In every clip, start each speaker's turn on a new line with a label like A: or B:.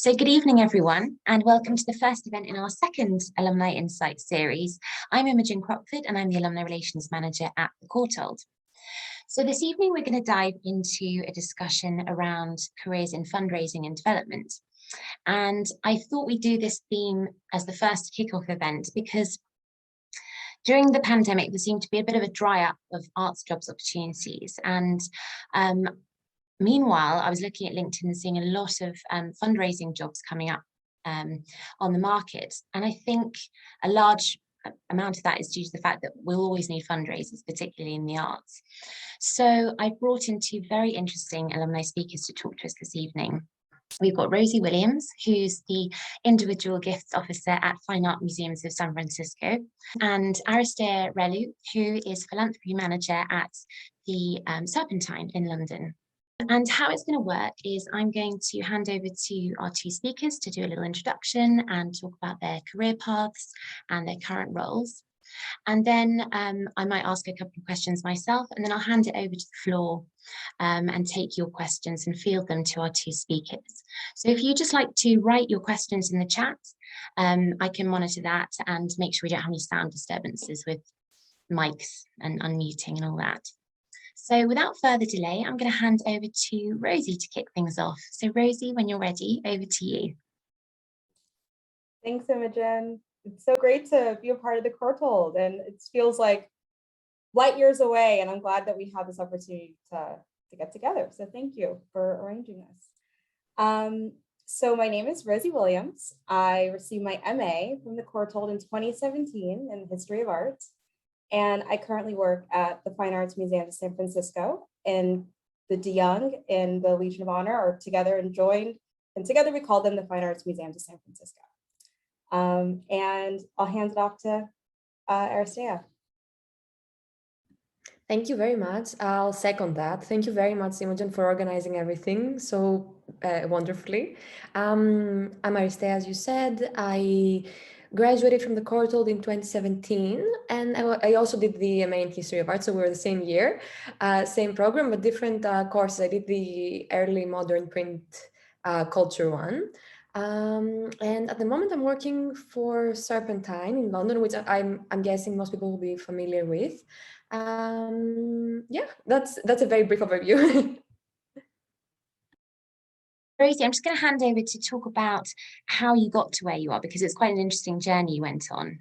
A: So good evening, everyone, and welcome to the first event in our second Alumni Insights series. I'm Imogen Crockford, and I'm the Alumni Relations Manager at the Courthold. So this evening, we're going to dive into a discussion around careers in fundraising and development. And I thought we'd do this theme as the first kickoff event because during the pandemic, there seemed to be a bit of a dry up of arts jobs opportunities. And meanwhile, I was looking at LinkedIn and seeing a lot of fundraising jobs coming up on the market. And I think a large amount of that is due to the fact that we'll always need fundraisers, particularly in the arts. So I brought in two very interesting alumni speakers to talk to us this evening. We've got Rosie Williams, who's the Individual Gifts Officer at Fine Art Museums of San Francisco, and Amarista, who is Philanthropy Manager at the Serpentine in London. And how it's going to work is I'm going to hand over to our two speakers to do a little introduction and talk about their career paths and their current roles. And then I might ask a couple of questions myself, and then I'll hand it over to the floor and take your questions and field them to our two speakers. So if you just like to write your questions in the chat, I can monitor that and make sure we don't have any sound disturbances with mics and unmuting and all that. So without further delay, I'm going to hand over to Rosie to kick things off. So Rosie, when you're ready, over to you.
B: Thanks, Imogen. It's so great to be a part of the Courthold, and it feels like light years away, and I'm glad that we have this opportunity to get together. So thank you for arranging this. So my name is Rosie Williams. I received my MA from the Courthold in 2017 in the history of art. And I currently work at the Fine Arts Museum of San Francisco, and the DeYoung and the Legion of Honor are together and joined, and together we call them the Fine Arts Museum of San Francisco. And I'll hand it off to Aristea.
C: Thank you very much. I'll second that. Thank you very much, Imogen, for organizing everything so wonderfully. I'm Aristea, as you said. I graduated from the Courthold in 2017, and I also did the MA in History of Art, so we were the same year, same program, but different courses. I did the early modern print culture one. And at the moment, I'm working for Serpentine in London, which I'm guessing most people will be familiar with. Yeah, that's a very brief overview.
A: Rosie, I'm just going to hand over to talk about how you got to where you are, because it's quite an interesting journey you went on.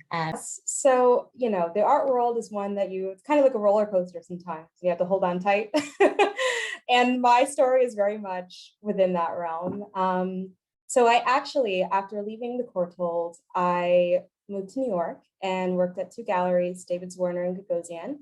B: So, you know, the art world is one that it's kind of like a roller coaster sometimes. You have to hold on tight. And my story is very much within that realm. So I actually, after leaving the Courthold, I moved to New York and worked at two galleries, David's Warner and Gagosian.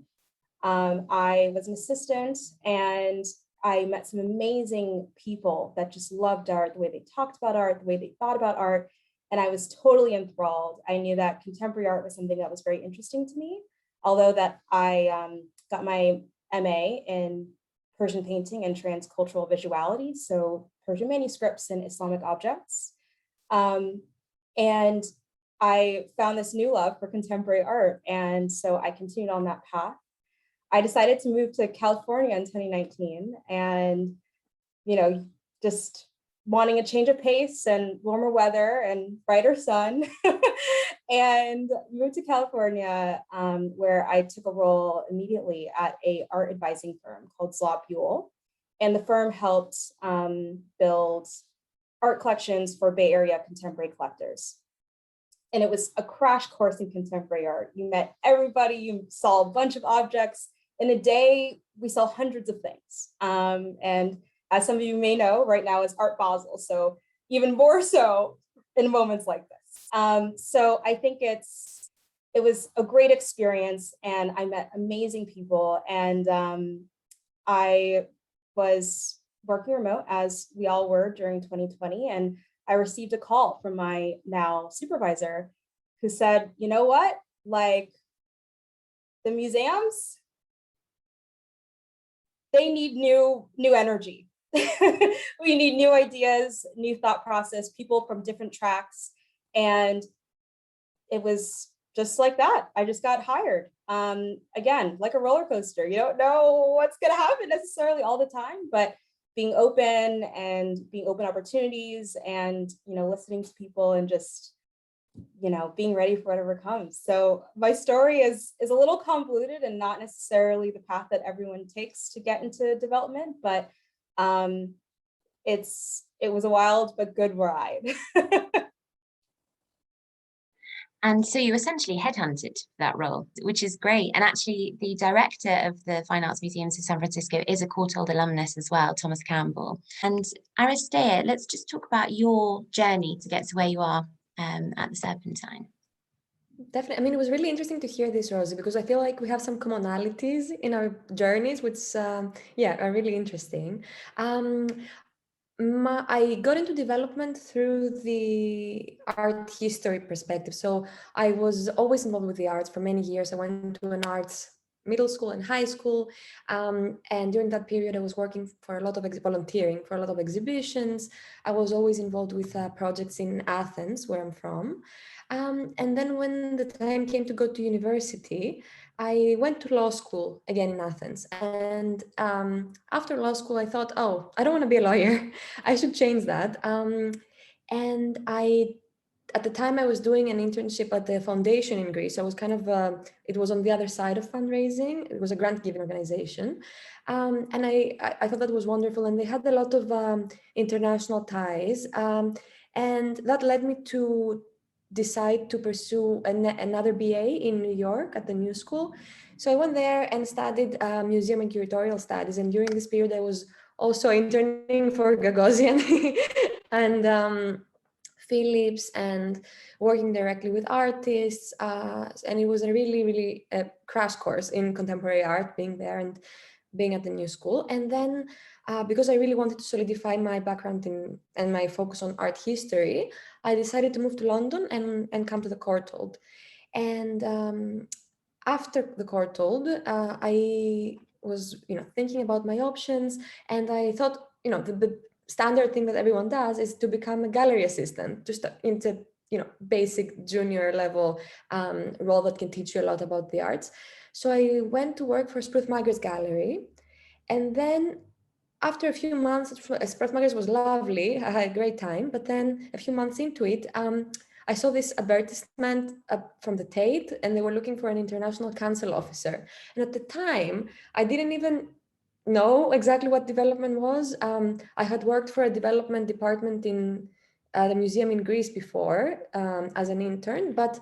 B: I was an assistant, and I met some amazing people that just loved art, the way they talked about art, the way they thought about art, and I was totally enthralled. I knew that contemporary art was something that was very interesting to me, although that I got my MA in Persian painting and transcultural visuality, so Persian manuscripts and Islamic objects. And I found this new love for contemporary art, and so I continued on that path. I decided to move to California in 2019, and, you know, just wanting a change of pace and warmer weather and brighter sun, and moved to California, where I took a role immediately at a art advising firm called Zlaw Buell. And the firm helped build art collections for Bay Area contemporary collectors. And it was a crash course in contemporary art. You met everybody, you saw a bunch of objects. In a day, we saw hundreds of things. And as some of you may know, right now is Art Basel, so even more so in moments like this. So I think it was a great experience, and I met amazing people, and I was working remote, as we all were during 2020, and I received a call from my now supervisor who said, you know what, like, the museums, they need new energy. We need new ideas, new thought process, people from different tracks. And it was just like that. I just got hired. Again, like a roller coaster. You don't know what's going to happen necessarily all the time, but being open and being open opportunities and, you know, listening to people and just, you know, being ready for whatever comes. So my story is a little convoluted and not necessarily the path that everyone takes to get into development, but it was a wild but good ride.
A: And so you essentially headhunted for that role, which is great. And actually, the director of the Fine Arts Museums of San Francisco is a Courthold alumnus as well, Thomas Campbell. And Aristea, let's just talk about your journey to get to where you are at the Serpentine.
C: Definitely. I mean, it was really interesting to hear this, Rosie, because I feel like we have some commonalities in our journeys, which, yeah, are really interesting. I got into development through the art history perspective. So I was always involved with the arts for many years. I went to an arts middle school and high school. And during that period, I was working for a lot of volunteering for a lot of exhibitions. I was always involved with projects in Athens, where I'm from. And then when the time came to go to university, I went to law school again in Athens. And after law school, I thought, oh, I don't want to be a lawyer. I should change that. And at the time I was doing an internship at the foundation in Greece. I was kind of, it was on the other side of fundraising. It was a grant giving organization. And I thought that was wonderful. And they had a lot of international ties. And that led me to decide to pursue another BA in New York at the New School. So I went there and studied museum and curatorial studies. And during this period, I was also interning for Gagosian and Phillips and working directly with artists. And it was a really, really crash course in contemporary art, being there and being at the New School. And then because I really wanted to solidify my background and my focus on art history, I decided to move to London and come to the Courthold. And after the Courthold, I was, thinking about my options, and I thought, the standard thing that everyone does is to become a gallery assistant, just into, basic junior level role that can teach you a lot about the arts. So I went to work for Spruth Magers Gallery, and then after a few months, Spruth Magers was lovely. I had a great time, but then a few months into it, I saw this advertisement from the Tate, and they were looking for an international council officer. And at the time, I didn't even know exactly what development was. I had worked for a development department in the museum in Greece before as an intern, but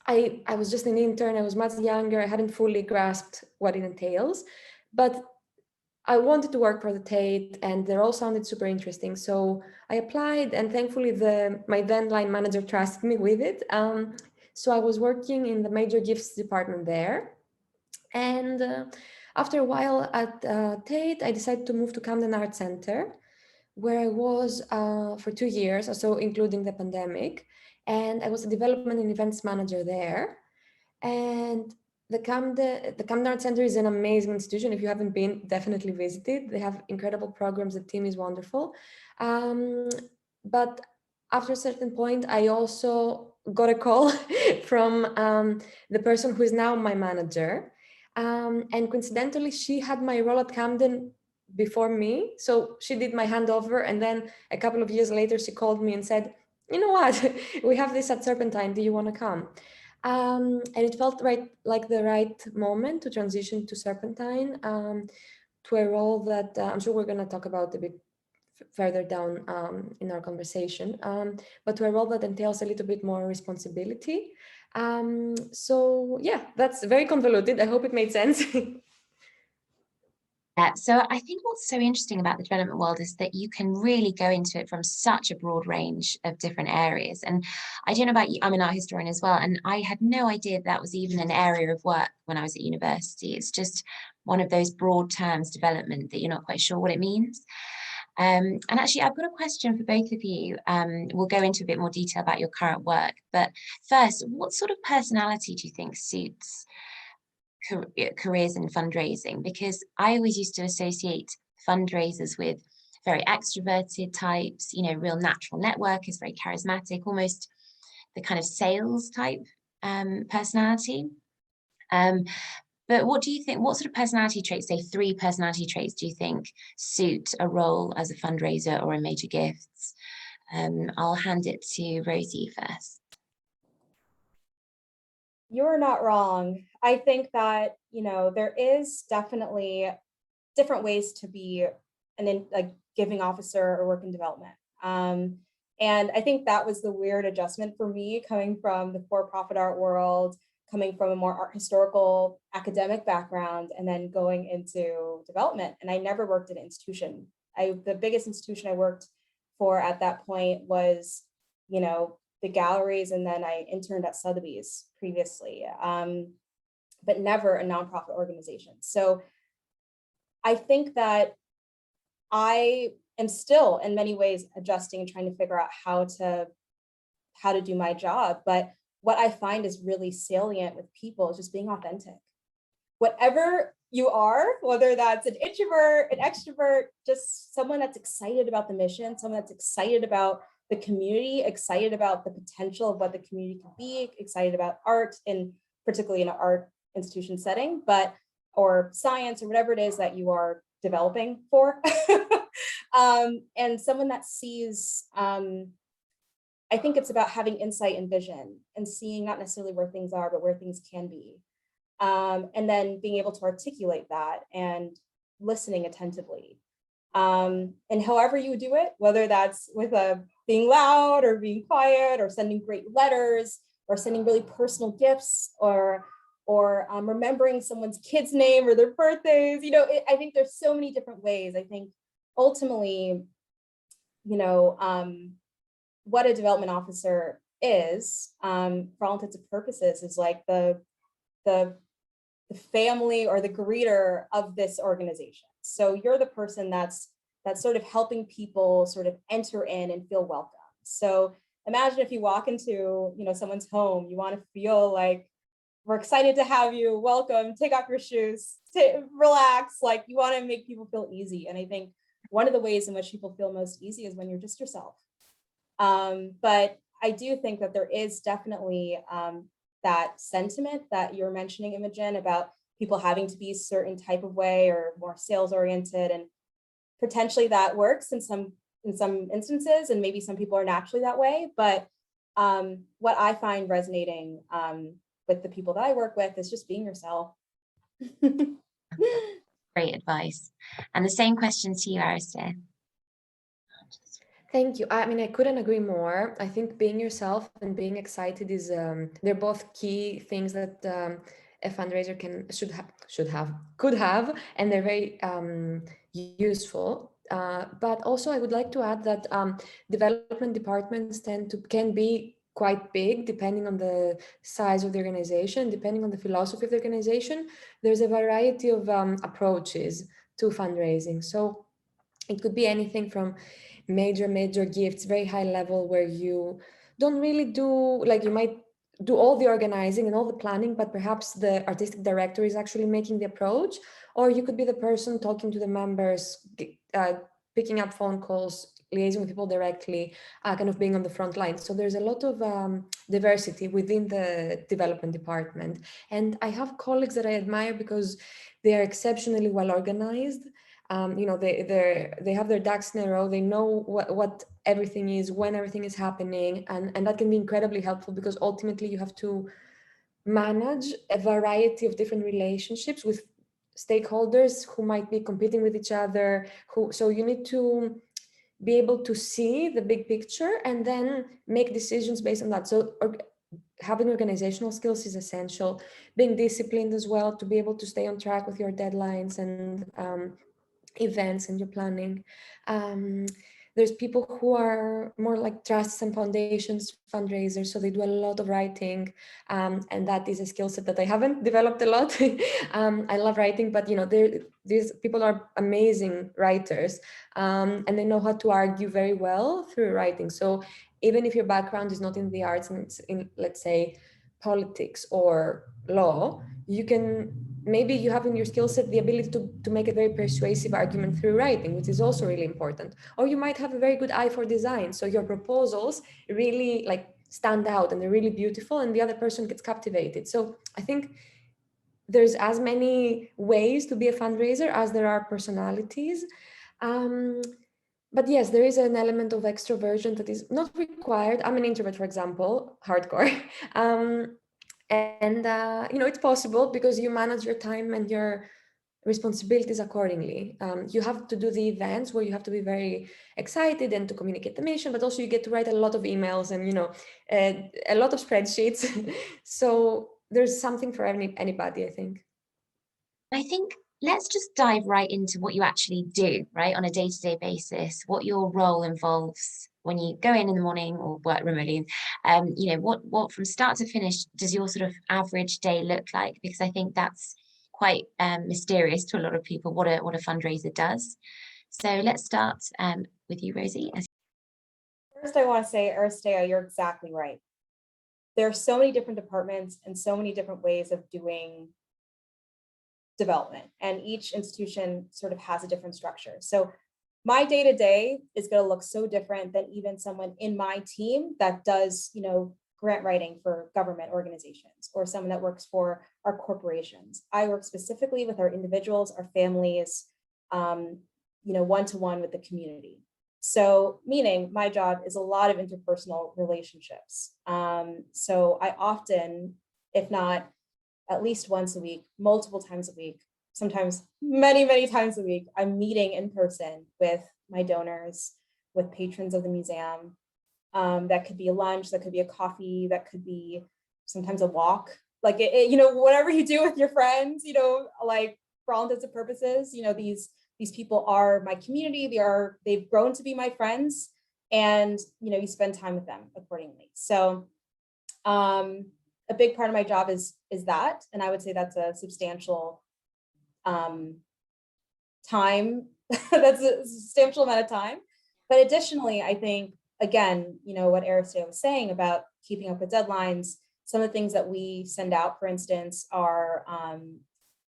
C: I was just an intern. I was much younger. I hadn't fully grasped what it entails, but I wanted to work for the Tate, and they all sounded super interesting. So I applied, and thankfully my then line manager trusted me with it. So I was working in the major gifts department there. And after a while at Tate, I decided to move to Camden Art Center, where I was for 2 years, so including the pandemic. And I was a development and events manager there. And the Camden Art Center is an amazing institution. If you haven't been, definitely visit it. They have incredible programs. The team is wonderful. But after a certain point, I also got a call from the person who is now my manager. And coincidentally, she had my role at Camden before me. So she did my handover. And then a couple of years later, she called me and said, you know what, we have this at Serpentine. Do you want to come? And it felt like the right moment to transition to Serpentine, to a role that I'm sure we're going to talk about a bit further down in our conversation, but to a role that entails a little bit more responsibility. So yeah, that's very convoluted. I hope it made sense.
A: So I think what's so interesting about the development world is that you can really go into it from such a broad range of different areas. And I don't know about you, I'm an art historian as well, and I had no idea that was even an area of work when I was at university. It's just one of those broad terms, development, that you're not quite sure what it means. And actually, I've got a question for both of you. We'll go into a bit more detail about your current work. But first, what sort of personality do you think suits careers in fundraising? Because I always used to associate fundraisers with very extroverted types, real natural networkers, very charismatic, almost the kind of sales type personality. But what do you think, what sort of personality traits, say 3 personality traits, do you think suit a role as a fundraiser or a major gifts? I'll hand it to Rosie first.
B: You're not wrong. I think that, there is definitely different ways to be like giving officer or work in development. And I think that was the weird adjustment for me, coming from the for-profit art world, coming from a more art historical academic background, and then going into development. And I never worked in an institution. The biggest institution I worked for at that point was, the galleries, and then I interned at Sotheby's previously, but never a nonprofit organization. So I think that I am still in many ways adjusting and trying to figure out how to do my job. But what I find is really salient with people is just being authentic. Whatever you are, whether that's an introvert, an extrovert, just someone that's excited about the mission, someone that's excited about the community, excited about the potential of what the community can be, excited about art, and particularly in an art institution setting, or science, or whatever it is that you are developing for. And someone that sees, I think it's about having insight and vision and seeing not necessarily where things are, but where things can be. And then being able to articulate that and listening attentively. And however you do it, whether that's with being loud or being quiet, or sending great letters, or sending really personal gifts, or remembering someone's kid's name or their birthdays, I think there's so many different ways. I think ultimately, what a development officer is, for all intents and purposes, is like the family or the greeter of this organization. So you're the person that's sort of helping people sort of enter in and feel welcome. So imagine if you walk into, someone's home, you want to feel like, we're excited to have you, welcome, take off your shoes, relax, like you want to make people feel easy. And I think one of the ways in which people feel most easy is when you're just yourself. But I do think that there is definitely that sentiment that you're mentioning, Imogen, about people having to be a certain type of way or more sales oriented, and potentially that works in some instances, and maybe some people are naturally that way. But what I find resonating with the people that I work with is just being yourself.
A: Great advice. And the same question to you, Amarista.
C: Thank you. I mean, I couldn't agree more. I think being yourself and being excited is they're both key things that a fundraiser could have, and they're very useful. But also, I would like to add that development departments can be quite big, depending on the size of the organization, depending on the philosophy of the organization. There's a variety of approaches to fundraising. So it could be anything from major gifts, very high level, where you don't really do, like, you might do all the organizing and all the planning, but perhaps the artistic director is actually making the approach. Or you could be the person talking to the members, picking up phone calls, liaising with people directly, kind of being on the front line. So there's a lot of diversity within the development department. And I have colleagues that I admire because they are exceptionally well organized. They have their ducks in a row. They know what everything is, when everything is happening, and that can be incredibly helpful, because ultimately you have to manage a variety of different relationships with stakeholders who might be competing with each other. So you need to be able to see the big picture and then make decisions based on that. So having organizational skills is essential. Being disciplined as well, to be able to stay on track with your deadlines and events and your planning. There's people who are more like trusts and foundations fundraisers, so they do a lot of writing, and that is a skill set that I haven't developed a lot. I love writing, but these people are amazing writers, and they know how to argue very well through writing. So even if your background is not in the arts and it's in, let's say, politics or law, maybe you have in your skill set the ability to make a very persuasive argument through writing, which is also really important. Or you might have a very good eye for design, so your proposals really stand out and they're really beautiful, and the other person gets captivated. So I think there's as many ways to be a fundraiser as there are personalities. But yes, there is an element of extroversion that is not required. I'm an introvert, for example, hardcore. It's possible because you manage your time and your responsibilities accordingly. You have to do the events where you have to be very excited and to communicate the mission, but also you get to write a lot of emails and a lot of spreadsheets. So there's something for anybody, I think.
A: I think let's just dive right into what you actually do, right, on a day-to-day basis, what your role involves when you go in the morning or work remotely. What from start to finish does your sort of average day look like? Because I think that's quite mysterious to a lot of people what a fundraiser does. So let's start with you, Rosie.
B: First, I want to say, Aristea, you're exactly right. There are so many different departments and so many different ways of doing development, and each institution sort of has a different structure. So my day-to-day is going to look so different than even someone in my team that does, grant writing for government organizations, or someone that works for our corporations. I work specifically with our individuals, our families, one-to-one with the community. So meaning my job is a lot of interpersonal relationships. So I often, if not at least once a week, multiple times a week, sometimes many, many times a week, I'm meeting in person with my donors, with patrons of the museum. That could be a lunch, that could be a coffee, that could be sometimes a walk, like, whatever you do with your friends, like for all intents and purposes, these people are my community. They've grown to be my friends, and, you spend time with them accordingly. So, a big part of my job is that, and I would say that's a substantial time. That's a substantial amount of time. But additionally, I think, again, what Aristea was saying about keeping up with deadlines, some of the things that we send out, for instance, are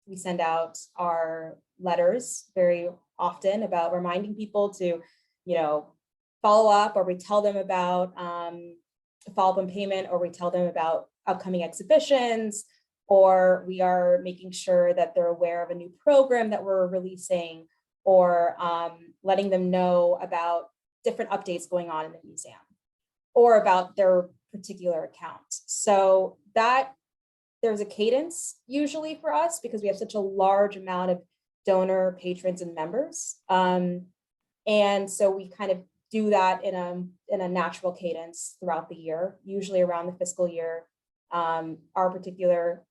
B: we send out our letters very often about reminding people to, follow up, or we tell them about follow up on payment, or we tell them about upcoming exhibitions, or we are making sure that they're aware of a new program that we're releasing, or letting them know about different updates going on in the museum, or about their particular account. So that there's a cadence usually for us, because we have such a large amount of donor, patrons, and members. And so we kind of do that in a natural cadence throughout the year, usually around the fiscal year. Our particular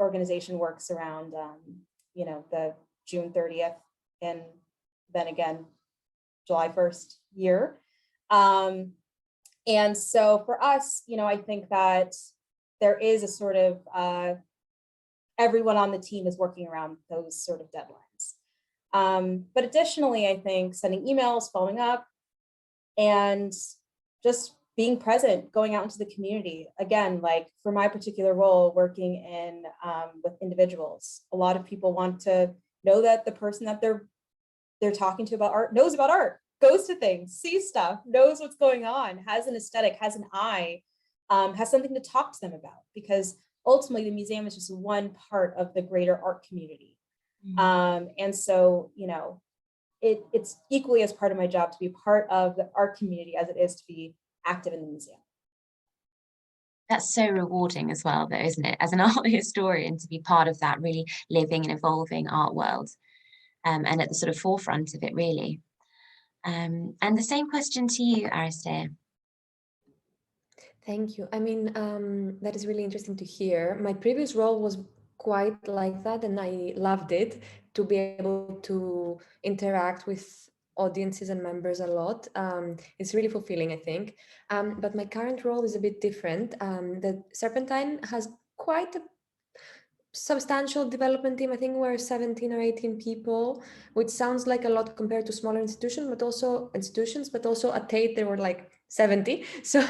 B: organization works around, the June 30th, and then again, July 1st year. And so for us, I think that there is a sort of, everyone on the team is working around those sort of deadlines. But additionally, I think sending emails, following up, and just being present, going out into the community. Again, like for my particular role, working in with individuals, a lot of people want to know that the person that they're talking to about art knows about art, goes to things, sees stuff, knows what's going on, has an aesthetic, has an eye, has something to talk to them about, because ultimately the museum is just one part of the greater art community. And so, it's equally as part of my job to be part of the art community as it is to be active in the museum.
A: That's so rewarding as well, though, isn't it? As an art historian, to be part of that really living and evolving art world, and at the sort of forefront of it, really. And the same question to you, Aristea.
C: Thank you. I mean, that is really interesting to hear. My previous role was quite like that, and I loved it, to be able to interact with audiences and members a lot. It's really fulfilling, I think. But my current role is a bit different. The Serpentine has quite a substantial development team. I think we're 17 or 18 people, which sounds like a lot compared to smaller institutions, but also at Tate there were like 70. So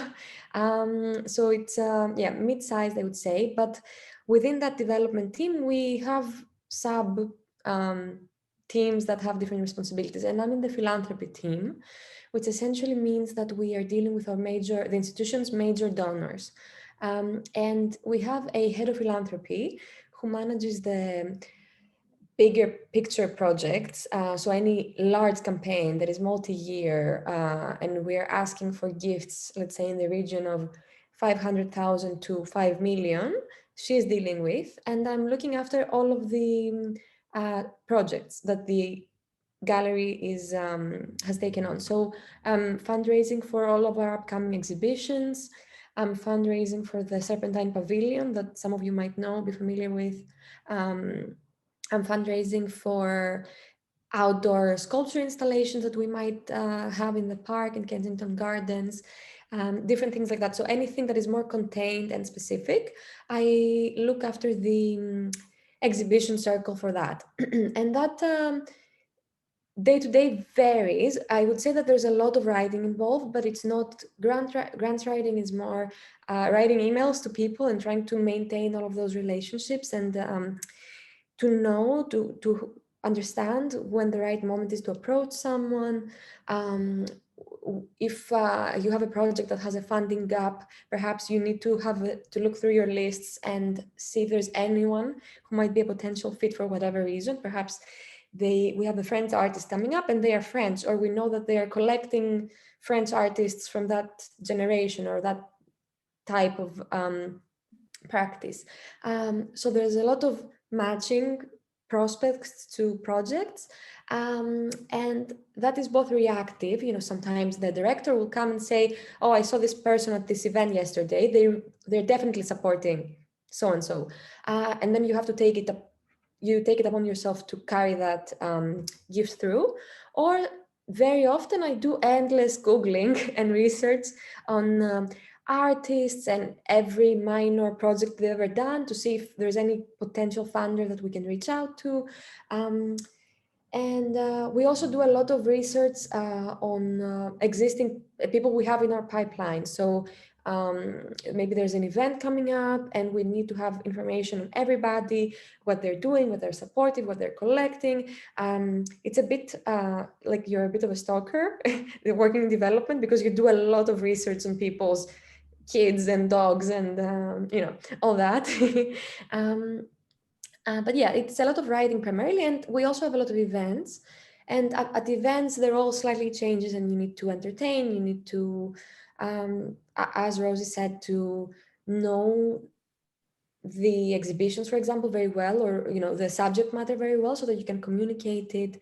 C: it's mid-sized, I would say. But within that development team, we have sub teams that have different responsibilities, and I'm in the philanthropy team, which essentially means that we are dealing with the institution's major donors. And we have a head of philanthropy who who manages the bigger picture projects. So any large campaign that is multi-year, and we're asking for gifts, let's say in the region of 500,000 to 5 million, she's dealing with. And I'm looking after all of the projects that the gallery is has taken on. So fundraising for all of our upcoming exhibitions, fundraising for the Serpentine Pavilion that some of you might know, be familiar with. I'm fundraising for outdoor sculpture installations that we might have in the park in Kensington Gardens, different things like that. So anything that is more contained and specific, I look after the exhibition circle for that. And that day-to-day varies. I would say that there's a lot of writing involved, but it's not grants writing, is more writing emails to people and trying to maintain all of those relationships and to know, to understand when the right moment is to approach someone. If you have a project that has a funding gap, perhaps you need to to look through your lists and see if there's anyone who might be a potential fit for whatever reason. Perhaps we have a French artist coming up and they are French, or we know that they are collecting French artists from that generation or that type of practice. So there's a lot of matching prospects to projects, and that is both reactive. Sometimes the director will come and say, oh, I saw this person at this event yesterday, they're definitely supporting so and so, and then you have to take it upon yourself to carry that gift through. Or very often I do endless Googling and research on artists and every minor project they've ever done to see if there's any potential funder that we can reach out to. And we also do a lot of research on existing people we have in our pipeline. So maybe there's an event coming up and we need to have information on everybody, what they're doing, what they're supporting, what they're collecting. It's a bit like you're a bit of a stalker working in development, because you do a lot of research on people's kids and dogs and all that. But yeah, it's a lot of writing primarily, and we also have a lot of events. And at events, they're all slightly changes, and you need to entertain. You need to, as Rosie said, to know the exhibitions, for example, very well, or the subject matter very well, so that you can communicate it.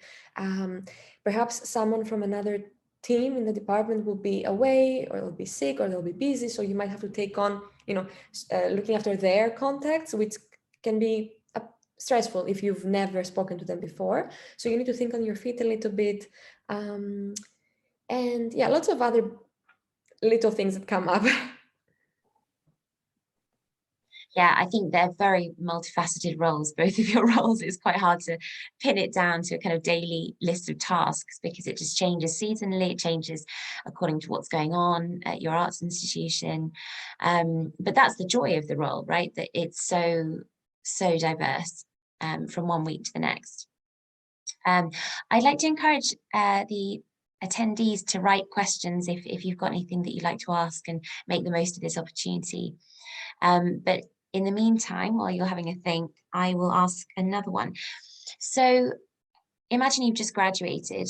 C: Perhaps someone from another team in the department will be away, or they'll be sick, or they'll be busy, so you might have to take on looking after their contacts, which can be stressful if you've never spoken to them before. So you need to think on your feet a little bit, and yeah, lots of other little things that come up.
A: Yeah, I think they're very multifaceted roles. Both of your roles, it's quite hard to pin it down to a kind of daily list of tasks, because it just changes seasonally, it changes according to what's going on at your arts institution. But that's the joy of the role, right? That it's so diverse from one week to the next. I'd like to encourage the attendees to write questions if you've got anything that you'd like to ask, and make the most of this opportunity. But in the meantime, while you're having a think, I will ask another one. So imagine you've just graduated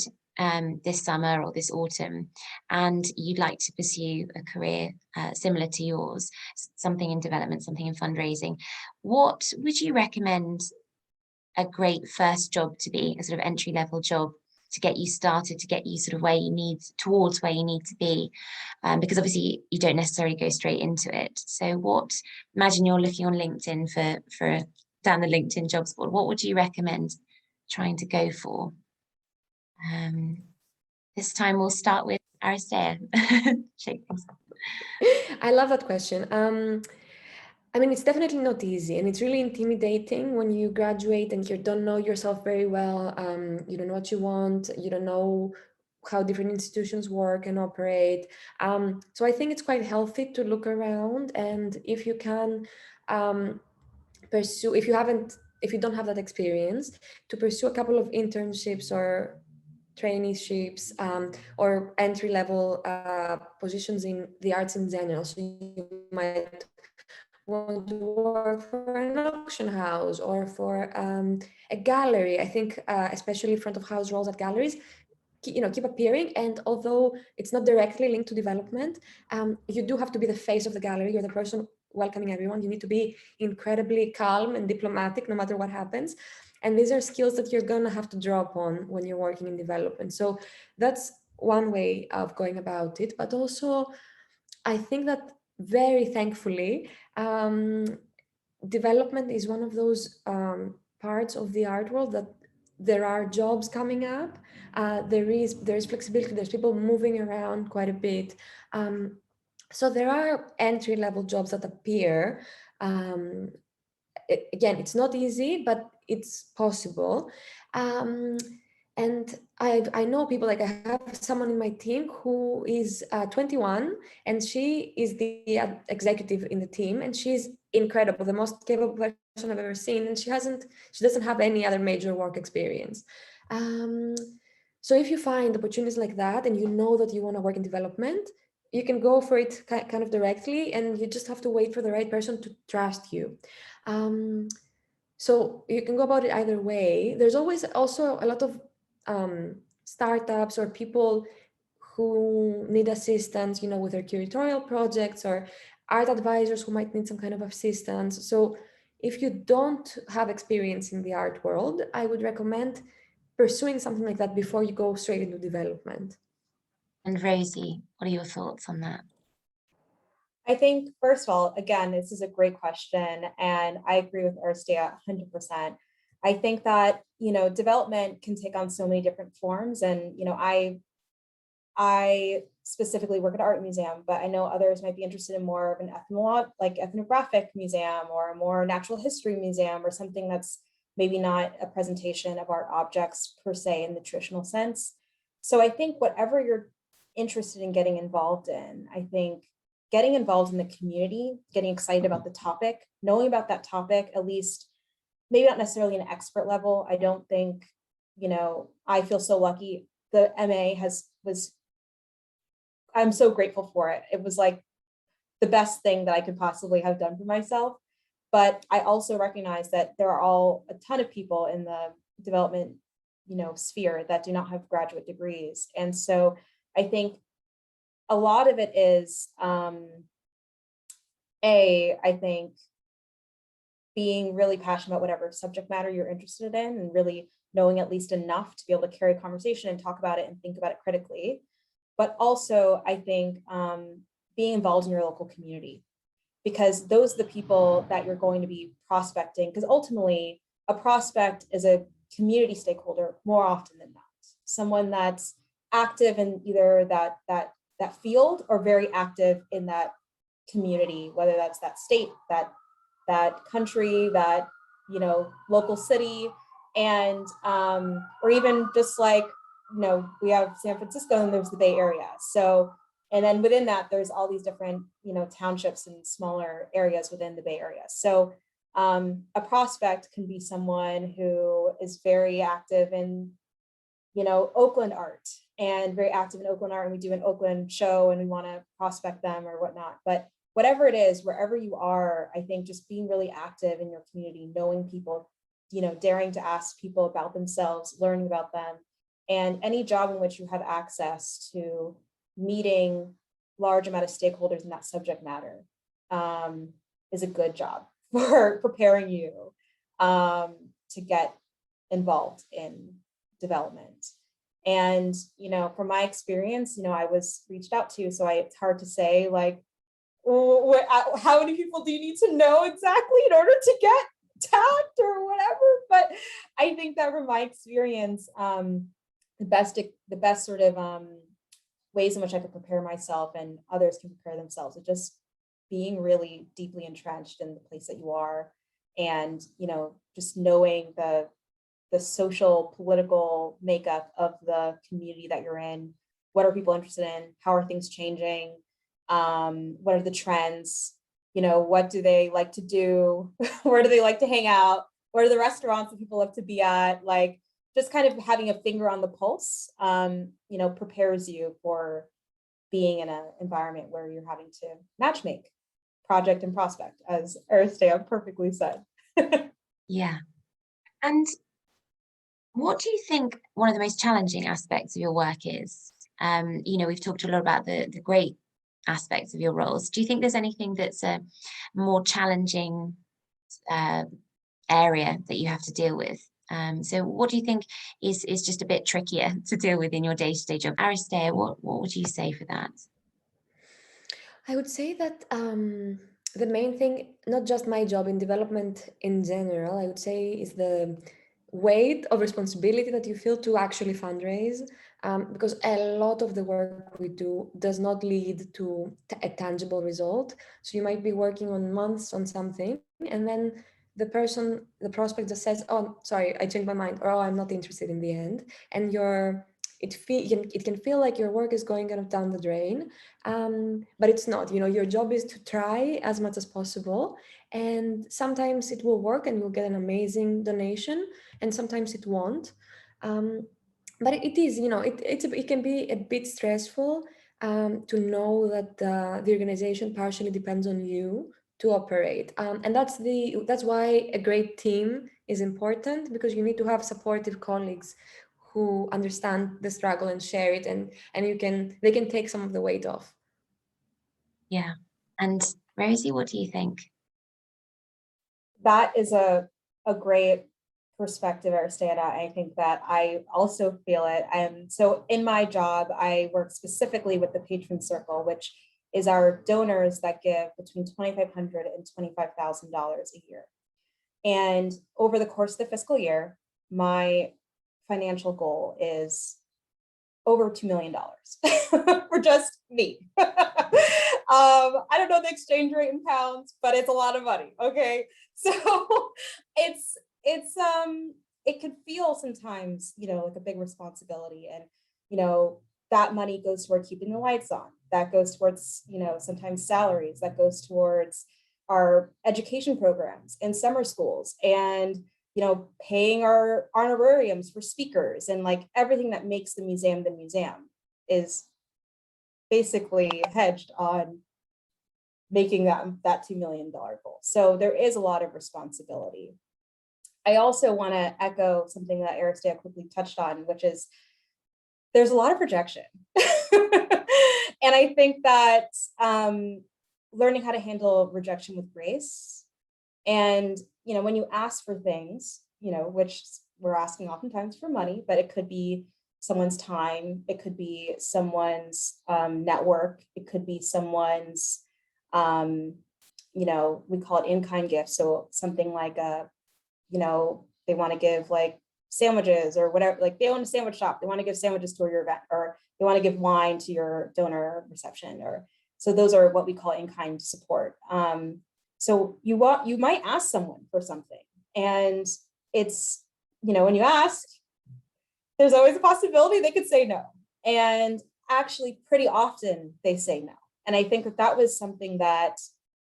A: this summer or this autumn, and you'd like to pursue a career similar to yours, something in development, something in fundraising. What would you recommend a great first job to be, a sort of entry-level job to get you started, to get you sort of towards where you need to be? Because obviously you don't necessarily go straight into it. So imagine you're looking on LinkedIn for down the LinkedIn jobs board, what would you recommend trying to go for? This time we'll start with Aristea.
C: I love that question. I mean, it's definitely not easy, and it's really intimidating when you graduate and you don't know yourself very well. You don't know what you want. You don't know how different institutions work and operate. So I think it's quite healthy to look around, and if you can pursue, if you don't have that experience, to pursue a couple of internships or traineeships or entry-level positions in the arts in general. So you might want to work for an auction house or for a gallery. I think especially front of house roles at galleries, keep appearing. And although it's not directly linked to development, you do have to be the face of the gallery. You're the person welcoming everyone. You need to be incredibly calm and diplomatic no matter what happens. And these are skills that you're gonna have to draw upon when you're working in development. So that's one way of going about it. But also, I think that very thankfully, development is one of those parts of the art world that there are jobs coming up. There is flexibility. There's people moving around quite a bit. So there are entry-level jobs that appear. Again, it's not easy, but it's possible. And I know people, like I have someone in my team who is 21, and she is the executive in the team, and she's incredible, the most capable person I've ever seen, and she doesn't have any other major work experience. So if you find opportunities like that and you know that you want to work in development, you can go for it kind of directly, and you just have to wait for the right person to trust you. So you can go about it either way. There's always also a lot of startups or people who need assistance, with their curatorial projects, or art advisors who might need some kind of assistance. So if you don't have experience in the art world, I would recommend pursuing something like that before you go straight into development.
A: And Rosie, what are your thoughts on that?
B: I think, first of all, again, this is a great question, and I agree with Aristea 100%. I think that, development can take on so many different forms. And, I specifically work at an art museum, but I know others might be interested in more of an ethnographic museum, or a more natural history museum, or something that's maybe not a presentation of art objects per se in the traditional sense. So I think whatever you're interested in getting involved in, I think getting involved in the community, getting excited about the topic, knowing about that topic, at least maybe not necessarily an expert level. I don't think, I feel so lucky. The MA I'm so grateful for it. It was like the best thing that I could possibly have done for myself. But I also recognize that there are a ton of people in the development, sphere that do not have graduate degrees. And so I think a lot of it is, I think being really passionate about whatever subject matter you're interested in, and really knowing at least enough to be able to carry a conversation and talk about it and think about it critically. But also, I think being involved in your local community, because those are the people that you're going to be prospecting, because ultimately a prospect is a community stakeholder more often than not, someone that's active in either that field or very active in that community, whether that's that state, that country, that local city, and or even just like we have San Francisco and there's the Bay Area. So, and then within that there's all these different townships and smaller areas within the Bay Area. So a prospect can be someone who is very active in Oakland art, and very active in Oakland art, and we do an Oakland show and we want to prospect them or whatnot. But whatever it is, wherever you are, I think just being really active in your community, knowing people, daring to ask people about themselves, learning about them, and any job in which you have access to meeting large amount of stakeholders in that subject matter is a good job for preparing you to get involved in development. And, from my experience, I was reached out to, so it's hard to say like, how many people do you need to know exactly in order to get tapped or whatever. But I think that from my experience, the best sort of ways in which I could prepare myself and others can prepare themselves is just being really deeply entrenched in the place that you are, and just knowing the social political makeup of the community that you're in. What are people interested in? How are things changing? What are the trends? What do they like to do? Where do they like to hang out? Where are the restaurants that people love to be at? Like, just kind of having a finger on the pulse, prepares you for being in an environment where you're having to matchmake. project and prospect, as Aristea perfectly said.
A: Yeah. And what do you think one of the most challenging aspects of your work is? We've talked a lot about the great aspects of your roles. Do you think there's anything that's a more challenging area that you have to deal with? So what do you think is just a bit trickier to deal with in your day-to-day job? Aristea, what would you say for that?
C: I would say that the main thing, not just my job in development in general, I would say is the weight of responsibility that you feel to actually fundraise, because a lot of the work we do does not lead to a tangible result. So you might be working on months on something, and then the prospect just says, oh, sorry, I changed my mind, or oh, I'm not interested in the end. And it can feel like your work is going kind of down the drain, but it's not. Your job is to try as much as possible, and sometimes it will work and you'll get an amazing donation, and sometimes it won't. But it is, it can be a bit stressful to know that the organization partially depends on you to operate, and that's why a great team is important, because you need to have supportive colleagues who understand the struggle and share it, and they can take some of the weight off.
A: Yeah. And Rosie, what do you think?
B: That is a great perspective, Aristea. I think that I also feel it. So in my job, I work specifically with the patron circle, which is our donors that give between $2,500 and $25,000 a year. And over the course of the fiscal year, my financial goal is over $2 million for just me. I don't know the exchange rate in pounds, but it's a lot of money. Okay. So it can feel sometimes, like a big responsibility, and, that money goes toward keeping the lights on. That goes towards, sometimes salaries, that goes towards our education programs in summer schools, and paying our honorariums for speakers, and like everything that makes the museum is basically hedged on making that $2 million goal. So there is a lot of responsibility. I also want to echo something that Aristea quickly touched on, which is there's a lot of rejection. And I think that learning how to handle rejection with grace, and when you ask for things, which we're asking oftentimes for money, but it could be someone's time, it could be someone's network, it could be someone's, we call it in-kind gifts. So something like they want to give like sandwiches or whatever, like they own a sandwich shop, they want to give sandwiches to your event, or they want to give wine to your donor reception, or so those are what we call in-kind support. So you might ask someone for something, and it's, when you ask, there's always a possibility they could say no. And actually pretty often they say no. And I think that was something that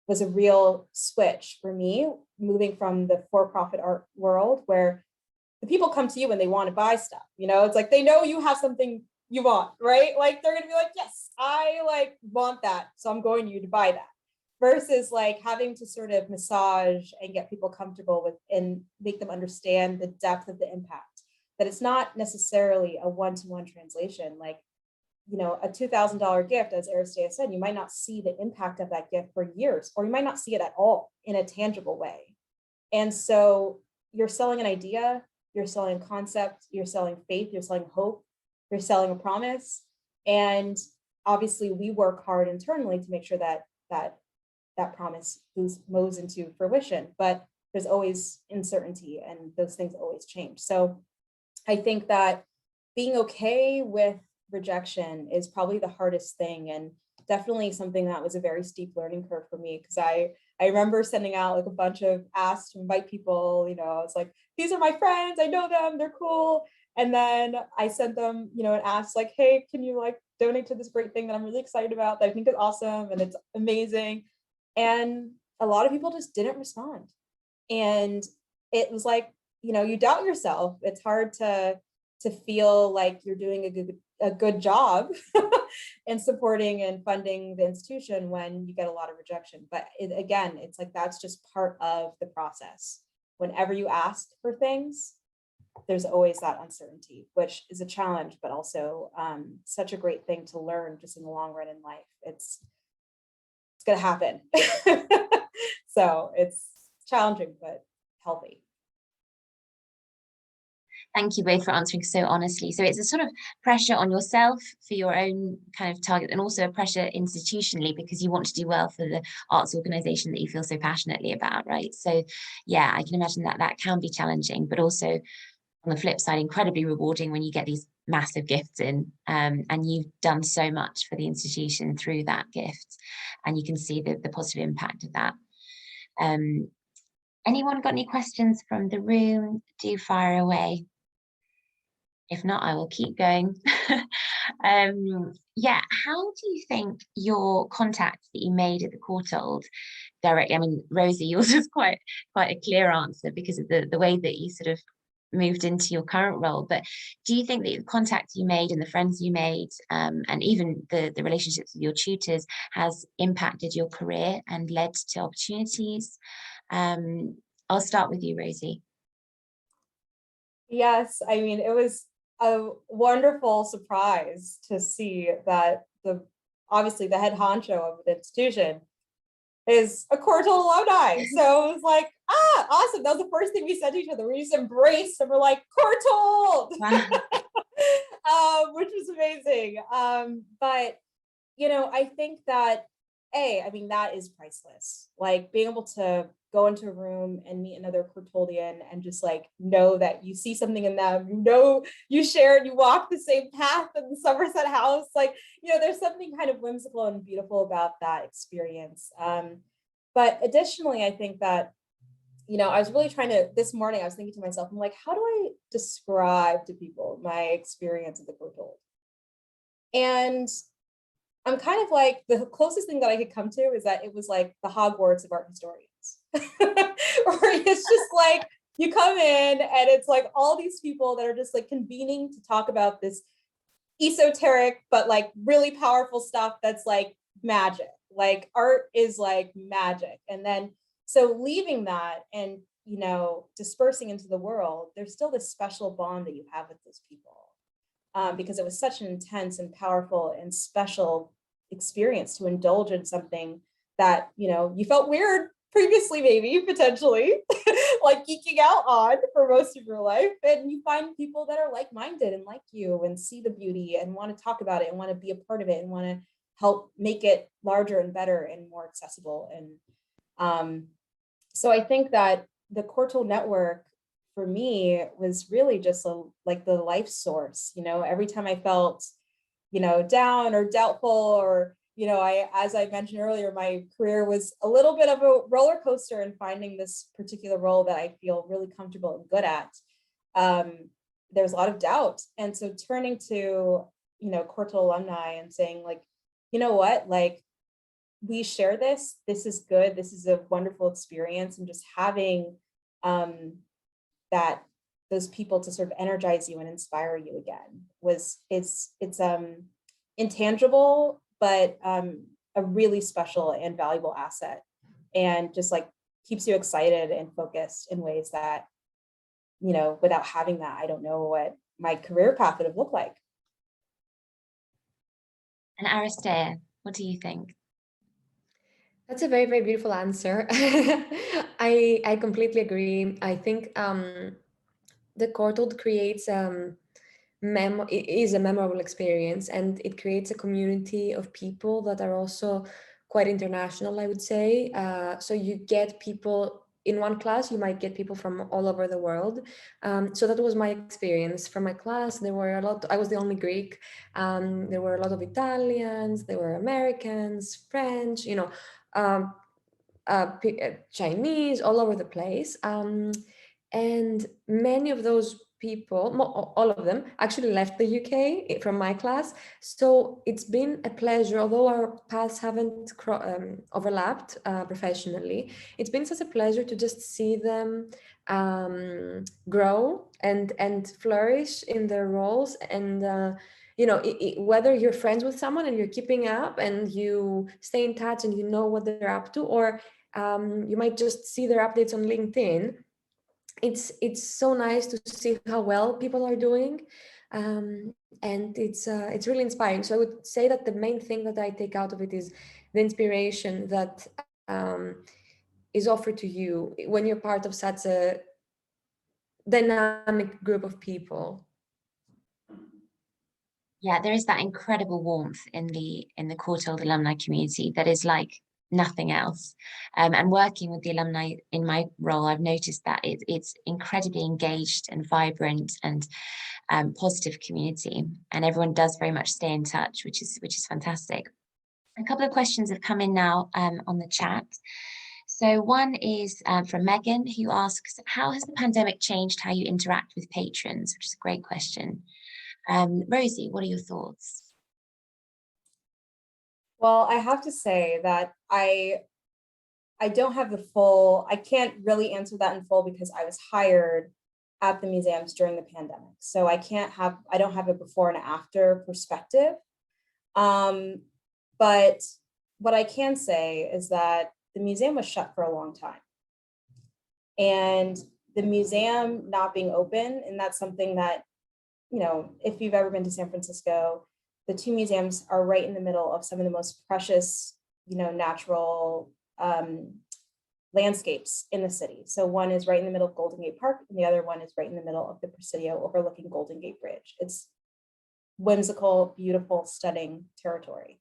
B: was a real switch for me, moving from the for-profit art world, where the people come to you when they want to buy stuff. It's like they know you have something you want, right? Like they're gonna be like, yes, I want that, so I'm going to buy that. Versus having to sort of massage and get people comfortable with and make them understand the depth of the impact, that it's not necessarily a one-to-one translation. A $2,000 gift, as Aristea said, you might not see the impact of that gift for years, or you might not see it at all in a tangible way. And so you're selling an idea, you're selling a concept, you're selling faith, you're selling hope, you're selling a promise. And obviously we work hard internally to make sure that promise moves into fruition, but there's always uncertainty and those things always change. So I think that being okay with rejection is probably the hardest thing, and definitely something that was a very steep learning curve for me, because I remember sending out a bunch of asks to invite people. I was like, these are my friends, I know them, they're cool. And then I sent them, an ask hey, can you donate to this great thing that I'm really excited about, that I think is awesome and it's amazing. And a lot of people just didn't respond. And it was you doubt yourself. It's hard to feel like you're doing a good job in supporting and funding the institution when you get a lot of rejection. But again, it's like, that's just part of the process. Whenever you ask for things, there's always that uncertainty, which is a challenge, but also such a great thing to learn just in the long run in life. It's going to happen. So it's challenging, but healthy.
A: Thank you both for answering so honestly. So it's a sort of pressure on yourself for your own kind of target, and also a pressure institutionally because you want to do well for the arts organization that you feel so passionately about, right? So yeah, I can imagine that that can be challenging, but also on the flip side, incredibly rewarding when you get these massive gifts in, and you've done so much for the institution through that gift, and you can see the positive impact of that. Anyone got any questions from the room? Do fire away. If not, I will keep going. Yeah, how do you think your contacts that you made at the Courthold directly, I mean, Rosie, yours was quite a clear answer because of the way that you sort of moved into your current role, but do you think that the contacts you made and the friends you made, and even the relationships with your tutors has impacted your career and led to opportunities? I'll start with you, Rosie.
B: Yes, I mean, it was a wonderful surprise to see that obviously the head honcho of the institution is a Courtauld alumni. So it was like, awesome. That was the first thing we said to each other. We just embraced and we're like, Courtauld,
A: Wow.
B: which was amazing. But, you know, I think that, I mean, that is priceless. Like being able to go into a room and meet another Courtauldian and just like know that you see something in them, you know, you share and you walk the same path in the Somerset House. Like, you know, there's something kind of whimsical and beautiful about that experience. But additionally, I think that, you know, I was really trying to, this morning, I was thinking to myself, I'm like, how do I describe to people my experience at the Courthold? And I'm kind of like, the closest thing that I could come to is that it was like the Hogwarts of art historians. Or it's just like, you come in and it's like all these people that are just like convening to talk about this esoteric, but like really powerful stuff that's like magic. Like art is like magic. And then, so leaving that and, you know, dispersing into the world, there's still this special bond that you have with those people. Because it was such an intense and powerful and special experience to indulge in something that, you know, you felt weird previously, maybe potentially like geeking out on for most of your life. And you find people that are like-minded and like you and see the beauty and want to talk about it and want to be a part of it and want to help make it larger and better and more accessible. And so I think that the Courthold network for me was really just like the life source. You know, every time I felt, you know, down or doubtful, or, you know, as I mentioned earlier, my career was a little bit of a roller coaster in finding this particular role that I feel really comfortable and good at. There's a lot of doubt. And so turning to, you know, Courtauld alumni and saying like, you know what, like we share this is good. This is a wonderful experience. And just having that those people to sort of energize you and inspire you again it's intangible, but a really special and valuable asset, and just like keeps you excited and focused in ways that, you know, without having that, I don't know what my career path would have looked like.
A: And Aristea, what do you think?
C: That's a very, very beautiful answer. I completely agree. I think the Courthold creates it is a memorable experience, and it creates a community of people that are also quite international, I would say. So you get people in one class, you might get people from all over the world. So that was my experience. From my class, there were a lot, I was the only Greek. There were a lot of Italians, there were Americans, French, you know, Chinese, all over the place. And many of those people, all of them, actually left the UK from my class. So it's been a pleasure, although our paths haven't overlapped professionally, it's been such a pleasure to just see them grow and flourish in their roles, and you know, whether you're friends with someone and you're keeping up and you stay in touch and you know what they're up to, or you might just see their updates on LinkedIn. It's so nice to see how well people are doing, and it's really inspiring. So I would say that the main thing that I take out of it is the inspiration that is offered to you when you're part of such a dynamic group of people.
A: Yeah, there is that incredible warmth in the Courthold alumni community that is like nothing else. And working with the alumni in my role, I've noticed that it's incredibly engaged and vibrant and positive community, and everyone does very much stay in touch, which is fantastic. A couple of questions have come in now on the chat. So one is from Megan, who asks, how has the pandemic changed how you interact with patrons? Which is a great question. Rosie, what are your thoughts?
B: Well, I have to say that I don't have the full, I can't really answer that in full because I was hired at the museums during the pandemic. So I don't have a before and after perspective. But what I can say is that the museum was shut for a long time. And the museum not being open, and that's something that, you know, if you've ever been to San Francisco, the two museums are right in the middle of some of the most precious, you know, natural landscapes in the city. So one is right in the middle of Golden Gate Park, and the other one is right in the middle of the Presidio overlooking Golden Gate Bridge. It's whimsical, beautiful, stunning territory.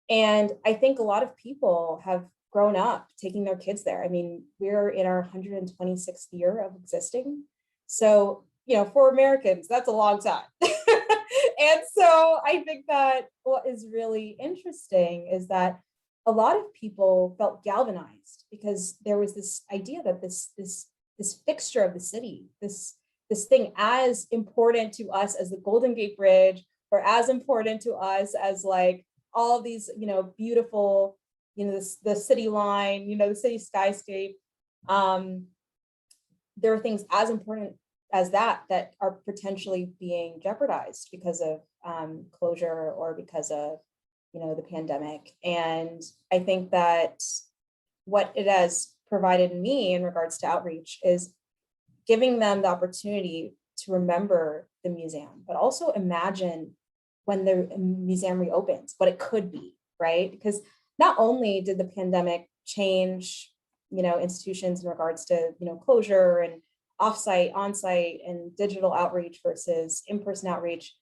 B: And I think a lot of people have grown up taking their kids there. I mean, we're in our 126th year of existing. So, you know, for Americans, that's a long time. And so I think that what is really interesting is that a lot of people felt galvanized because there was this idea that this fixture of the city, this thing as important to us as the Golden Gate Bridge, or as important to us as like all of these, you know, beautiful, you know, the city line, you know, the city skyscape. There are things as important as that are potentially being jeopardized because of closure or because of, you know, the pandemic. And I think that what it has provided me in regards to outreach is giving them the opportunity to remember the museum, but also imagine when the museum reopens, what it could be, right? Because not only did the pandemic change, you know, institutions in regards to, you know, closure and offsite, onsite, and digital outreach versus in-person outreach,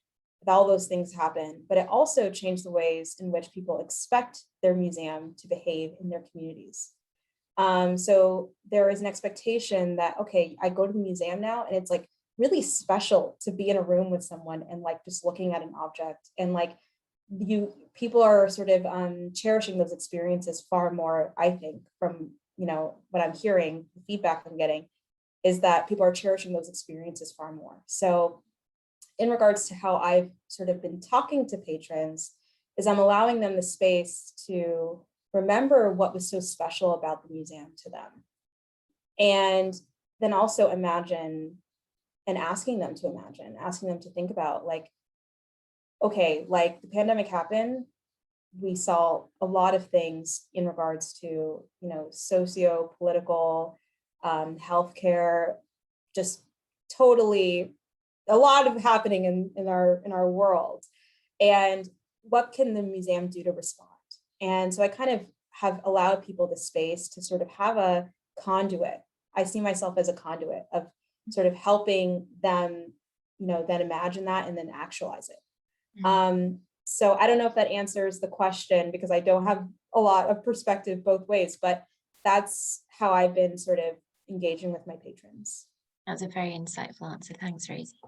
B: all those things happen, but it also changed the ways in which people expect their museum to behave in their communities. So there is an expectation that, okay, I go to the museum now and it's like really special to be in a room with someone and like just looking at an object, and like people are sort of cherishing those experiences far more, I think, from, you know, what I'm hearing, the feedback I'm getting is that people are cherishing those experiences far more. So in regards to how I've sort of been talking to patrons is I'm allowing them the space to remember what was so special about the museum to them. And then also imagine, and asking them to think about, like, okay, like the pandemic happened, we saw a lot of things in regards to, you know, socio-political, healthcare, just totally a lot of happening in our world. And what can the museum do to respond? And so I kind of have allowed people the space to sort of have a conduit. I see myself as a conduit of sort of helping them, you know, then imagine that and then actualize it. Mm-hmm. So I don't know if that answers the question because I don't have a lot of perspective both ways, but that's how I've been sort of engaging with my patrons.
A: That's a very insightful answer. Thanks, Rosie.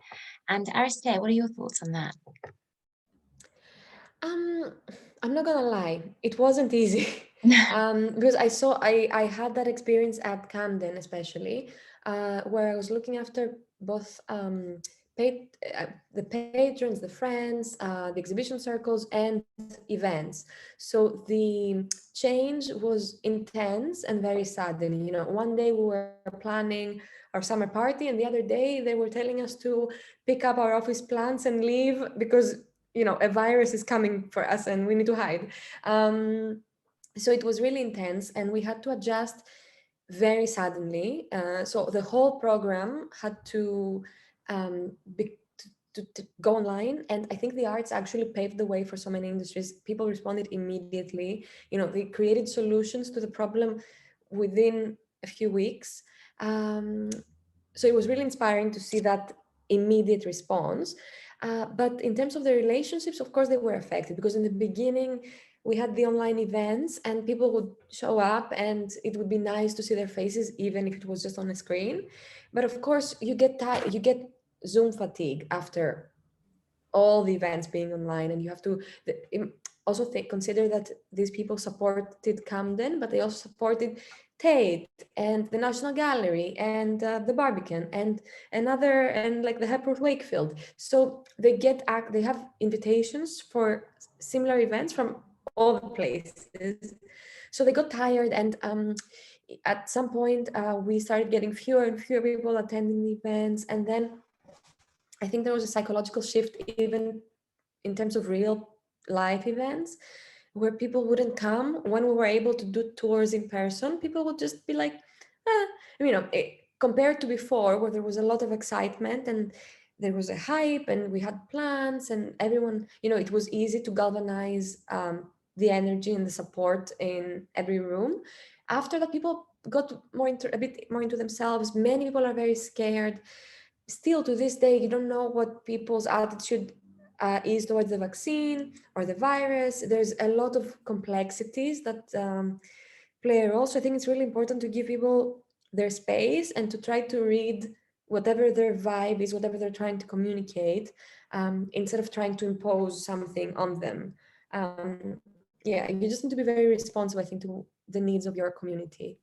A: And Amarista, what are your thoughts on that?
C: I'm not gonna lie, it wasn't easy. Because I had that experience at Camden, especially, where I was looking after both the patrons, the friends, the exhibition circles, and events. So the change was intense and very sudden. You know, one day we were planning our summer party, and the other day they were telling us to pick up our office plants and leave because a virus is coming for us and we need to hide. So it was really intense, and we had to adjust very suddenly. So the whole program had to to go online, and I think the arts actually paved the way for so many industries. People responded immediately. They created solutions to the problem within a few weeks. So it was really inspiring to see that immediate response. But in terms of the relationships, of course, they were affected, because in the beginning we had the online events and people would show up and it would be nice to see their faces, even if it was just on a screen. But of course, you get Zoom fatigue after all the events being online, and you have to also consider that these people supported Camden, but they also supported Tate and the National Gallery and the Barbican and like the Hepworth Wakefield. So they have invitations for similar events from all the places. So they got tired, and at some point we started getting fewer and fewer people attending the events. And then I think there was a psychological shift even in terms of real life events, where people wouldn't come. When we were able to do tours in person, people would just be like, compared to before, where there was a lot of excitement and there was a hype and we had plans and everyone, it was easy to galvanize the energy and the support in every room. After that, people got a bit more into themselves. Many people are very scared. Still to this day, you don't know what people's attitude is towards the vaccine or the virus. There's a lot of complexities that play a role. So I think it's really important to give people their space and to try to read whatever their vibe is, whatever they're trying to communicate, instead of trying to impose something on them. You just need to be very responsive, I think, to the needs of your community.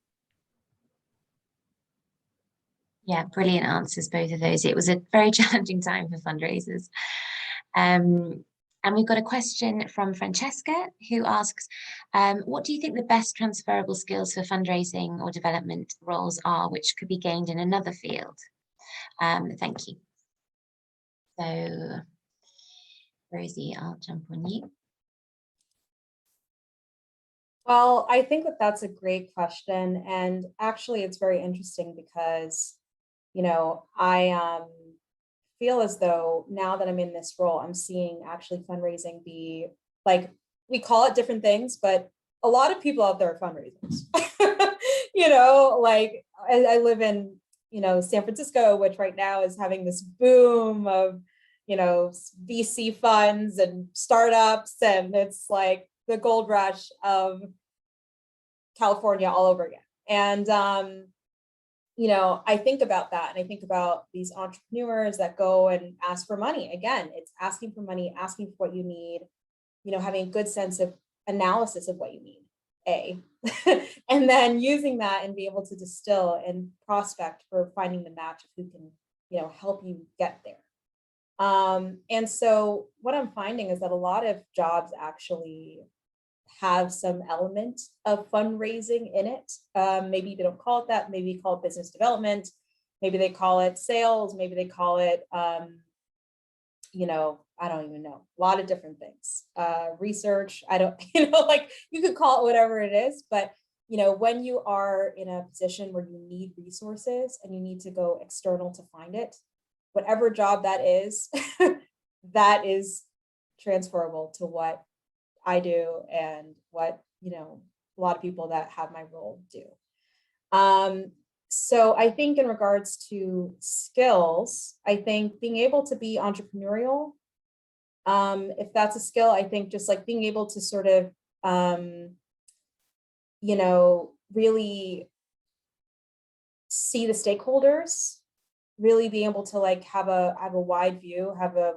A: Yeah, brilliant answers, both of those. It was a very challenging time for fundraisers. And we've got a question from Francesca, who asks, what do you think the best transferable skills for fundraising or development roles are, which could be gained in another field? Thank you. So, Rosie, I'll jump on you.
B: Well, I think that that's a great question. And actually, it's very interesting because, I feel as though now that I'm in this role, I'm seeing actually fundraising be like, we call it different things, but a lot of people out there are fundraisers. Like I live in, San Francisco, which right now is having this boom of, VC funds and startups, and it's like the gold rush of California all over again. And I think about that, and I think about these entrepreneurs that go and ask for money. Again, it's asking for money, asking for what you need, having a good sense of analysis of what you need, and then using that and be able to distill and prospect for finding the match of who can, help you get there. And so what I'm finding is that a lot of jobs actually have some element of fundraising in it. Maybe they don't call it that. Maybe you call it business development. Maybe they call it sales. Maybe they call it, I don't even know. A lot of different things. Research. I don't, like you could call it whatever it is. But, when you are in a position where you need resources and you need to go external to find it, whatever job that is, that is transferable to what I do and what, a lot of people that have my role do. So I think in regards to skills, I think being able to be entrepreneurial, if that's a skill, I think just like being able to sort of, really see the stakeholders, really be able to like have a wide view, have a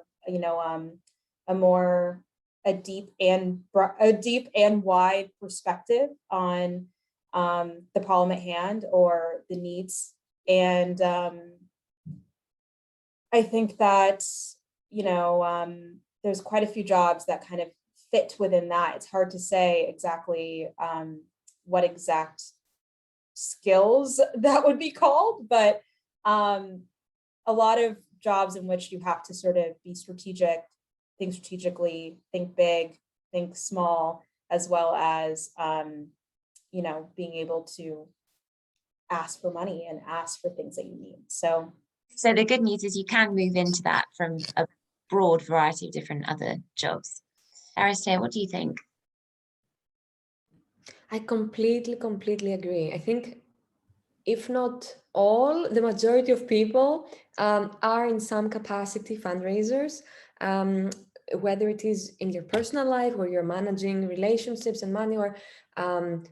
B: deep and wide perspective on the problem at hand or the needs. And I think that, there's quite a few jobs that kind of fit within that. It's hard to say exactly what exact skills that would be called, but a lot of jobs in which you have to sort of be strategic think strategically, think big, think small, as well as, you know, being able to ask for money and ask for things that you need. So
A: the good news is you can move into that from a broad variety of different other jobs. Aristea, what do you think?
C: I completely agree. I think if not all, the majority of people are in some capacity fundraisers, whether it is in your personal life where you're managing relationships and money, or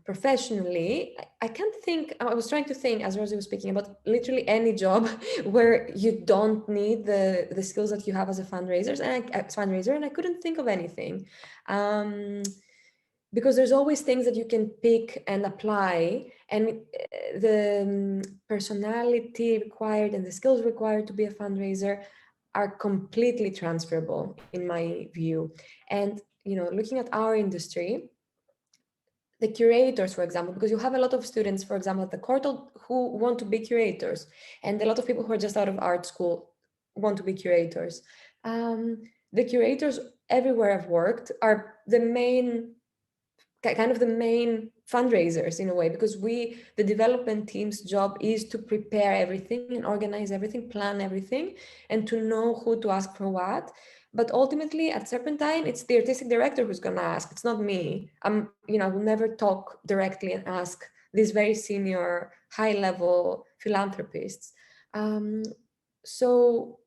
C: professionally. I can't think, I was trying to think as Rosie was speaking about literally any job where you don't need the skills that you have as a fundraiser, and I couldn't think of anything. Because there's always things that you can pick and apply, and the personality required and the skills required to be a fundraiser are completely transferable in my view. And, you know, looking at our industry, the curators, for example, because you have a lot of students, for example, at the Courthold who want to be curators, and a lot of people who are just out of art school want to be curators. The curators everywhere I've worked are the main fundraisers in a way, because the development team's job is to prepare everything and organize everything, plan everything, and to know who to ask for what. But ultimately, at Serpentine, it's the artistic director who's going to ask. It's not me. I will never talk directly and ask these very senior, high-level philanthropists. So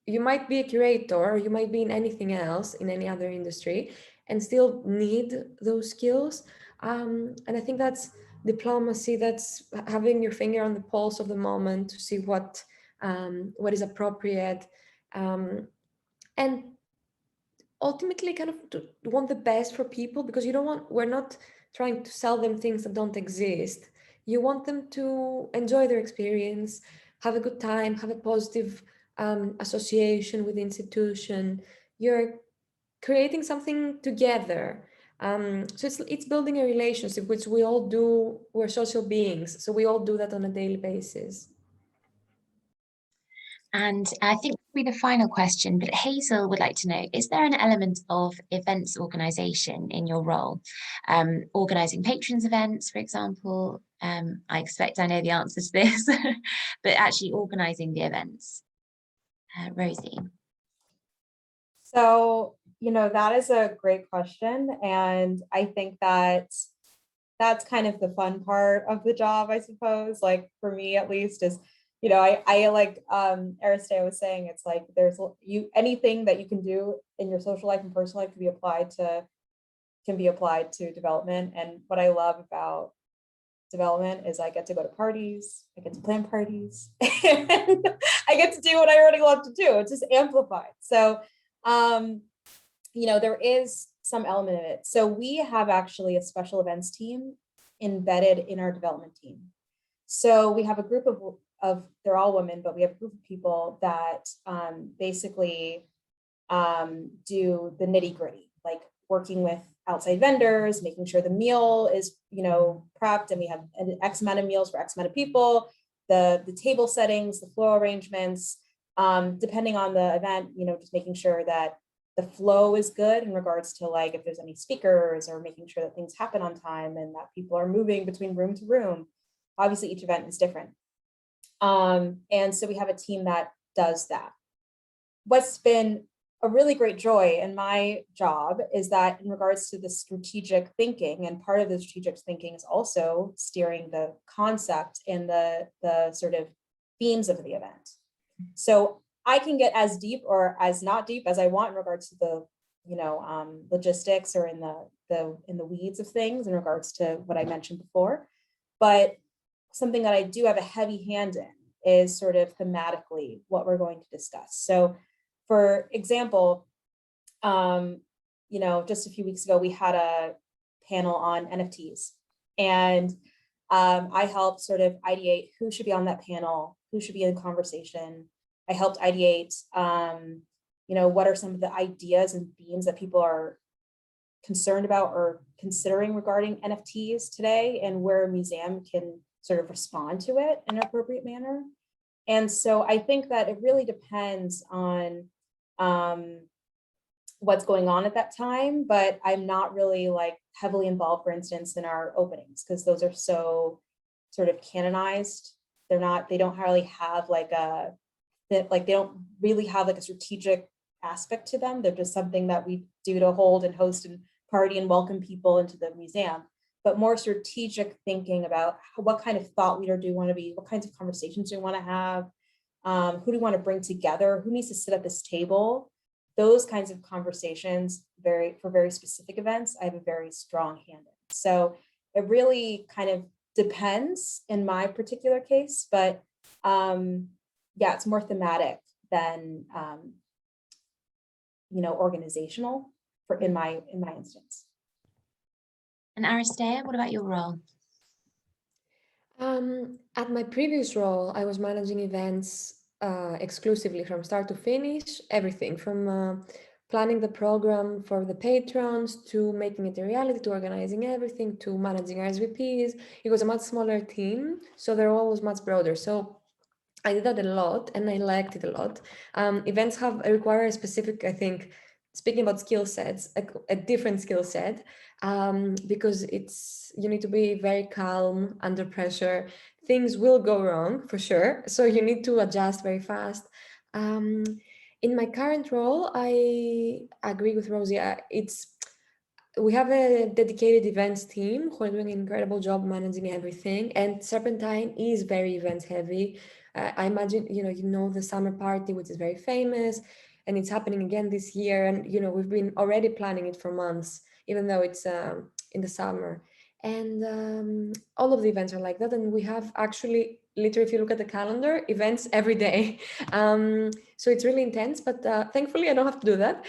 C: you might be a curator, or you might be in anything else, in any other industry, and still need those skills. And I think that's diplomacy, that's having your finger on the pulse of the moment to see what is appropriate, and ultimately kind of to want the best for people, because we're not trying to sell them things that don't exist. You want them to enjoy their experience, have a good time, have a positive association with the institution. You're creating something together. So it's building a relationship, which we all do. We're social beings, so we all do that on a daily basis.
A: And I think will be the final question, but Hazel would like to know, is there an element of events organisation in your role? Organising patrons events, for example? I expect I know the answer to this, but actually organising the events. Rosie.
B: So, that is a great question. And I think that's kind of the fun part of the job, I suppose, like for me, at least, is, I like Aristea was saying, it's like there's anything that you can do in your social life and personal life can be applied to development. And what I love about development is I get to go to parties, I get to plan parties, and I get to do what I already love to do. It's just amplified. So there is some element of it. So we have actually a special events team embedded in our development team. So we have a group of they're all women, but we have a group of people that basically do the nitty gritty, like working with outside vendors, making sure the meal is, prepped, and we have an X amount of meals for X amount of people, the table settings, the floor arrangements, depending on the event, just making sure that the flow is good in regards to like if there's any speakers, or making sure that things happen on time and that people are moving between room to room. Obviously, each event is different. And so we have a team that does that. What's been a really great joy in my job is that in regards to the strategic thinking, and part of the strategic thinking is also steering the concept and the sort of themes of the event. So I can get as deep or as not deep as I want in regards to the, logistics, or in the weeds of things in regards to what I mentioned before. But something that I do have a heavy hand in is sort of thematically what we're going to discuss. So for example, just a few weeks ago, we had a panel on NFTs, and I helped sort of ideate who should be on that panel, who should be in conversation. I helped ideate, what are some of the ideas and themes that people are concerned about or considering regarding NFTs today, and where a museum can sort of respond to it in an appropriate manner. And so I think that it really depends on what's going on at that time, but I'm not really like heavily involved, for instance, in our openings, because those are so sort of canonized. They don't really have like they don't really have like a strategic aspect to them. They're just something that we do to hold and host and party and welcome people into the museum. But more strategic thinking about what kind of thought leader do you want to be, what kinds of conversations do you want to have, who do you want to bring together, who needs to sit at this table. Those kinds of conversations, for very specific events, I have a very strong hand in. So it really kind of depends in my particular case, but yeah, it's more thematic than organizational in my instance.
A: And Aristea, what about your role?
C: At my previous role, I was managing events exclusively from start to finish, everything from planning the program for the patrons to making it a reality, to organizing everything, to managing RSVPs. It was a much smaller team, so the role was much broader. So I did that a lot and I liked it a lot. Events require a specific, I think, speaking about skill sets, a different skill set, because you need to be very calm under pressure. Things will go wrong for sure. So you need to adjust very fast. In my current role, I agree with Rosie. We have a dedicated events team who are doing an incredible job managing everything. And Serpentine is very event heavy. I imagine, you know the summer party, which is very famous, and it's happening again this year. And, we've been already planning it for months, even though it's in the summer. And all of the events are like that. And we have actually, literally, if you look at the calendar, events every day. So it's really intense, but thankfully I don't have to do that.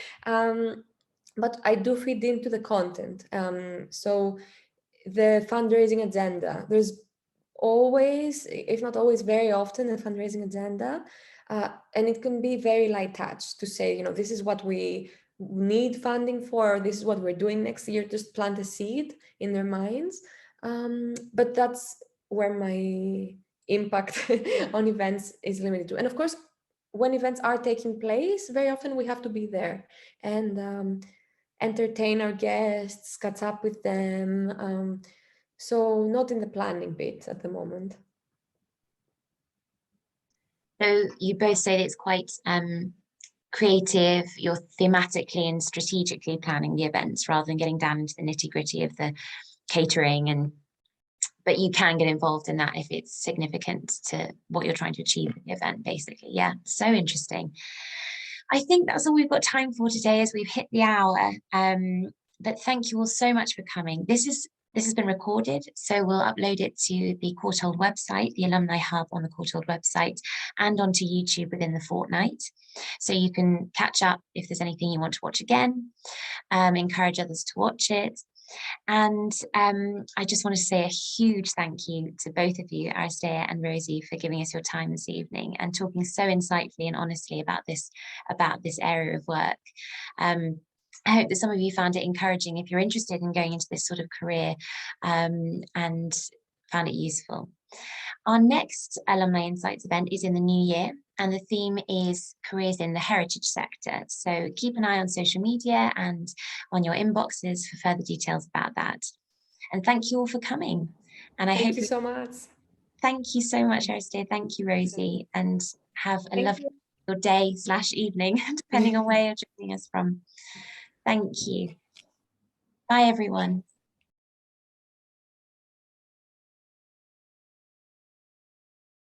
C: But I do feed into the content. So the fundraising agenda, there's always, if not always, very often a fundraising agenda. And it can be very light touch to say, this is what we need funding for, this is what we're doing next year, just plant a seed in their minds. But that's where my impact on events is limited to. And of course, when events are taking place, very often we have to be there and entertain our guests, catch up with them. So not in the planning bit at the moment.
A: So you both say that it's quite creative, you're thematically and strategically planning the events rather than getting down into the nitty-gritty of the catering, but you can get involved in that if it's significant to what you're trying to achieve in the event, basically. Yeah, so interesting. I think that's all we've got time for today, as we've hit the hour. But thank you all so much for coming. This has been recorded, so we'll upload it to the Courthold website, the Alumni Hub on the Courthold website, and onto YouTube within the fortnight. So you can catch up if there's anything you want to watch again, encourage others to watch it. And I just want to say a huge thank you to both of you, Aristea and Rosie, for giving us your time this evening and talking so insightfully and honestly about this area of work. I hope that some of you found it encouraging if you're interested in going into this sort of career and found it useful. Our next Alumni Insights event is in the new year, and the theme is careers in the heritage sector. So keep an eye on social media and on your inboxes for further details about that. And thank you all for coming. And I hope
C: Thank you so much.
A: Thank you so much, Aristea. Thank you, Rosie, and have a lovely day/evening, depending on where you're joining us from. Thank you. Bye, everyone.